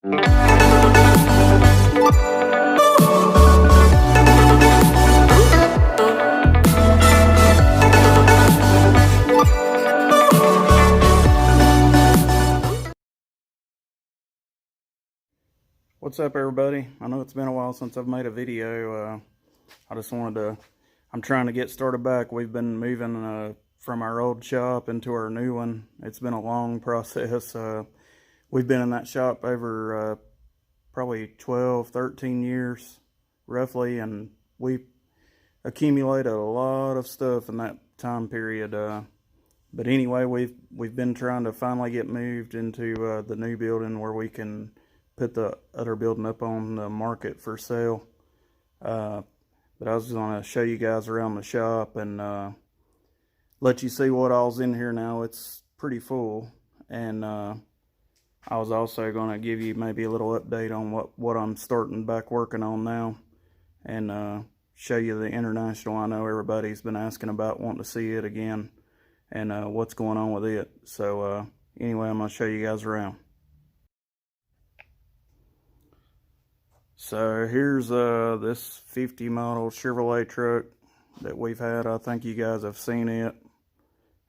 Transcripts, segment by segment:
What's up, everybody? I know it's been a while since I've made a video. I just wanted to, I'm trying to get started back. We've been moving from our old shop into our new one. It's been a long process. We've been in that shop over probably 12, 13 years, roughly, and we accumulated a lot of stuff in that time period. But anyway, we've been trying to finally get moved into the new building where we can put the other building up on the market for sale. But I was going to show you guys around the shop and let you see what all's in here now. It's pretty full, and I was also going to give you maybe a little update on what I'm starting back working on now, and show you the International. I know everybody's been asking about, wanting to see it again, and what's going on with it. So anyway, I'm going to show you guys around. So here's this 50 model Chevrolet truck that we've had. I think you guys have seen it.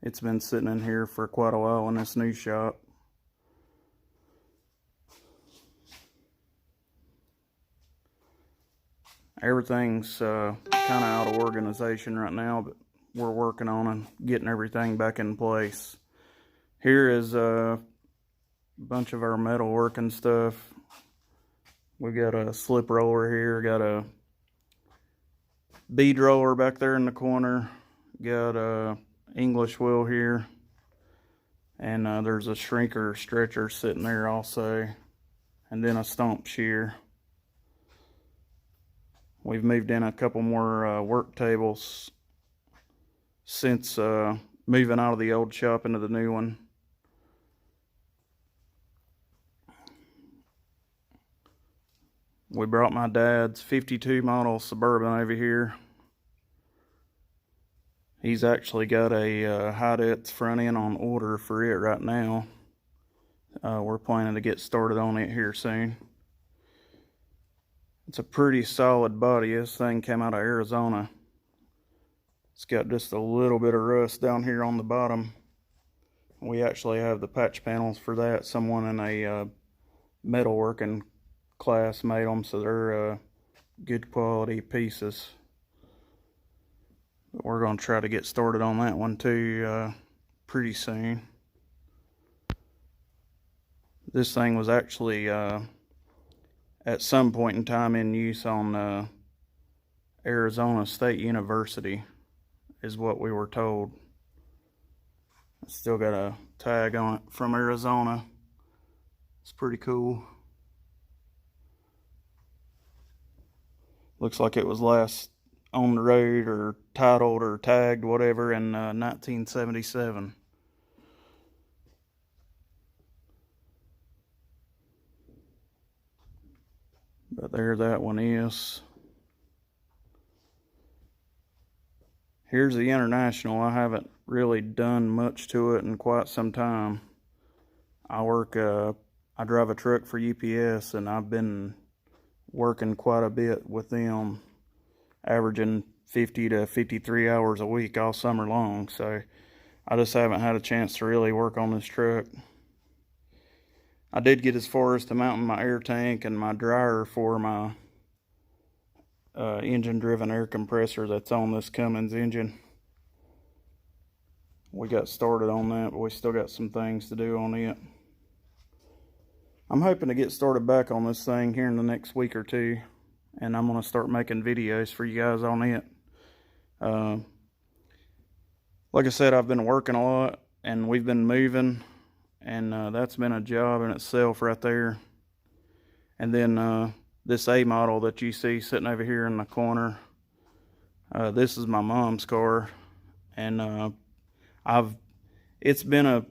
It's been sitting in here for quite a while in this new shop. Everything's kind of out of organization right now, but we're working on and getting everything back in place. Here is a bunch of our metal working stuff. We got a slip roller here, got a bead roller back there in the corner, got a English wheel here, and there's a shrinker stretcher sitting there also, and then a stomp shear. We've moved in a couple more work tables since moving out of the old shop into the new one. We brought my dad's 52 model Suburban over here. He's actually got a high-depth front end on order for it right now. We're planning to get started on it here soon. It's a pretty solid body. This thing came out of Arizona. It's got just a little bit of rust down here on the bottom. We actually have the patch panels for that. Someone in a metalworking class made them, so they're good quality pieces. But we're going to try to get started on that one too pretty soon. This thing was actually at some point in time in use on Arizona State University, is what we were told. It's still got a tag on it from Arizona. It's pretty cool. Looks like it was last on the road or titled or tagged, whatever, in 1977. But there that one is. Here's the International. I haven't really done much to it in quite some time. I drive a truck for UPS, and I've been working quite a bit with them, averaging 50 to 53 hours a week all summer long. So I just haven't had a chance to really work on this truck. I did get as far as to mounting my air tank and my dryer for my engine driven air compressor that's on this Cummins engine. We got started on that, but we still got some things to do on it. I'm hoping to get started back on this thing here in the next week or two, and I'm going to start making videos for you guys on it. Like I said, I've been working a lot, and we've been moving, and that's been a job in itself right there. And then this A model that you see sitting over here in the corner, this is my mom's car, and it's been a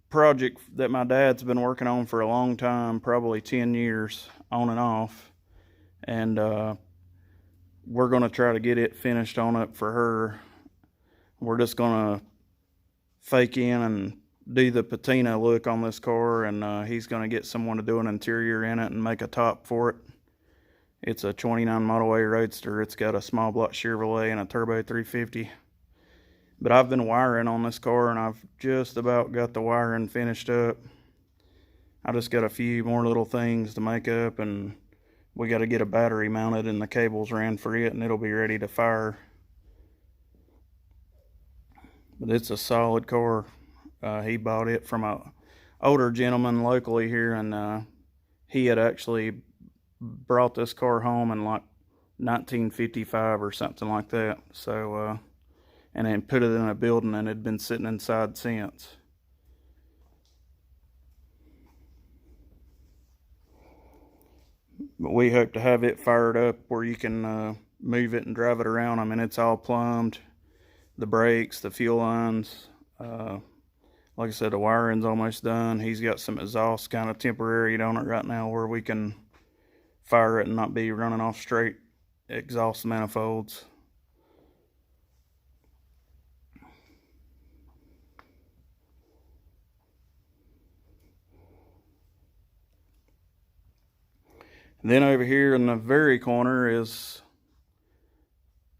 project that my dad's been working on for a long time, probably 10 years on and off, and we're going to try to get it finished on up for her. We're just going to fake in and do the patina look on this car, and he's going to get someone to do an interior in it and make a top for it. It's a 29 Model A Roadster. It's got a small block Chevrolet and a turbo 350. But I've been wiring on this car, and I've just about got the wiring finished up. I just got a few more little things to make up, and we got to get a battery mounted and the cables ran for it, and it'll be ready to fire. But it's a solid car. He bought it from a older gentleman locally here, and he had actually brought this car home in like 1955 or something like that. So and then put it in a building, and it had been sitting inside since. But we hope to have it fired up where you can move it and drive it around. I mean, it's all plumbed, the brakes, the fuel lines. Like I said, the wiring's almost done. He's got some exhaust kind of temporary on it right now where we can fire it and not be running off straight exhaust manifolds. And then over here in the very corner is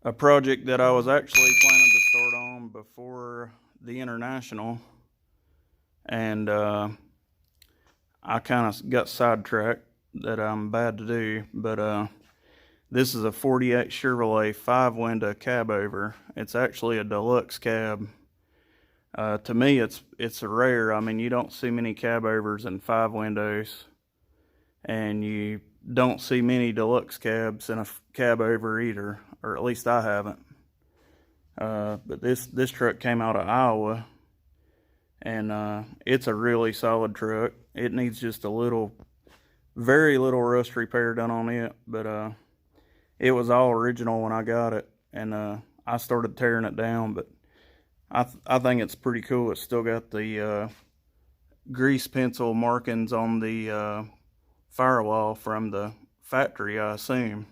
a project that I was actually planning to start on before the International, and I kind of got sidetracked. That I'm bad to do, but this is a 48 Chevrolet 5-window cab over. It's actually a deluxe cab. To me, it's a rare. I mean, you don't see many cab overs in 5 windows, and you don't see many deluxe cabs in a cab over either, or at least I haven't. But this truck came out of Iowa, and it's a really solid truck. It needs just very little rust repair done on it, but it was all original when I got it, and I started tearing it down. But I think it's pretty cool. It's still got the grease pencil markings on the firewall from the factory, I assume,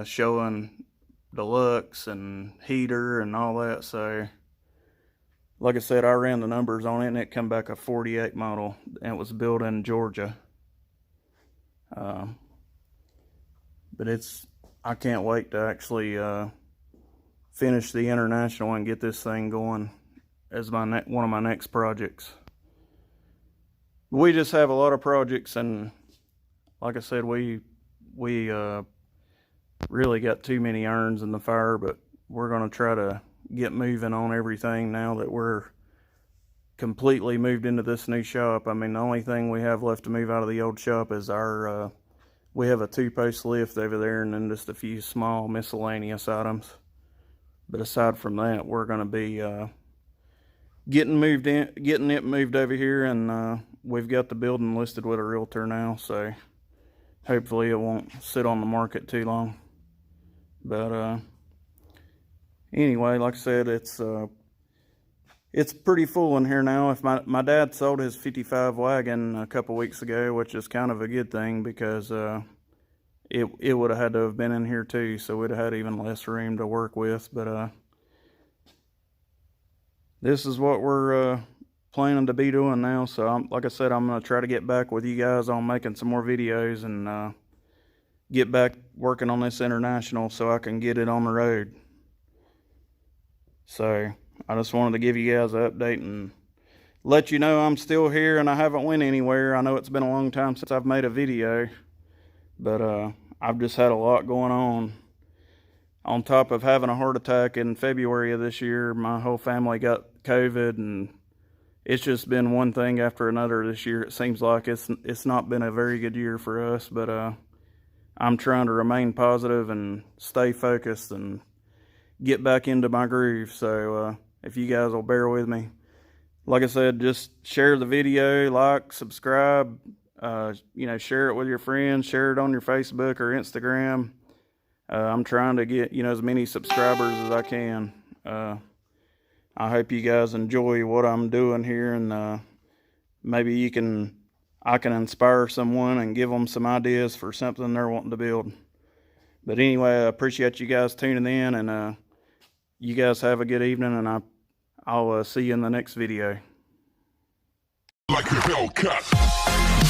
showing deluxe and heater and all that. So like I said, I ran the numbers on it, and it come back a 48 model, and it was built in Georgia. But I can't wait to actually finish the International and get this thing going as one of my next projects. We just have a lot of projects, and like I said, we really got too many irons in the fire, but we're going to try to get moving on everything now that we're completely moved into this new shop. I mean, the only thing we have left to move out of the old shop is our we have a 2-post lift over there, and then just a few small miscellaneous items. But aside from that, we're going to be getting it moved over here, and we've got the building listed with a realtor now, so hopefully it won't sit on the market too long. But anyway, like I said, it's pretty full in here now. If my dad sold his 55 wagon a couple weeks ago, which is kind of a good thing, because it would have had to have been in here too, so we'd have had even less room to work with. But this is what we're planning to be doing now. So like I said, I'm going to try to get back with you guys on making some more videos, and get back working on this International so I can get it on the road. So I just wanted to give you guys an update and let you know I'm still here and I haven't went anywhere. I know it's been a long time since I've made a video, but I've just had a lot going on. On top of having a heart attack in February of this year, my whole family got COVID, and it's just been one thing after another this year. It seems like it's not been a very good year for us, but I'm trying to remain positive and stay focused and get back into my groove. So if you guys will bear with me, like I said, just share the video, like, subscribe, share it with your friends, share it on your Facebook or Instagram. I'm trying to get as many subscribers as I can. I hope you guys enjoy what I'm doing here, and maybe I can inspire someone and give them some ideas for something they're wanting to build. But anyway, I appreciate you guys tuning in, and you guys have a good evening, and I'll see you in the next video. Like a Hellcat.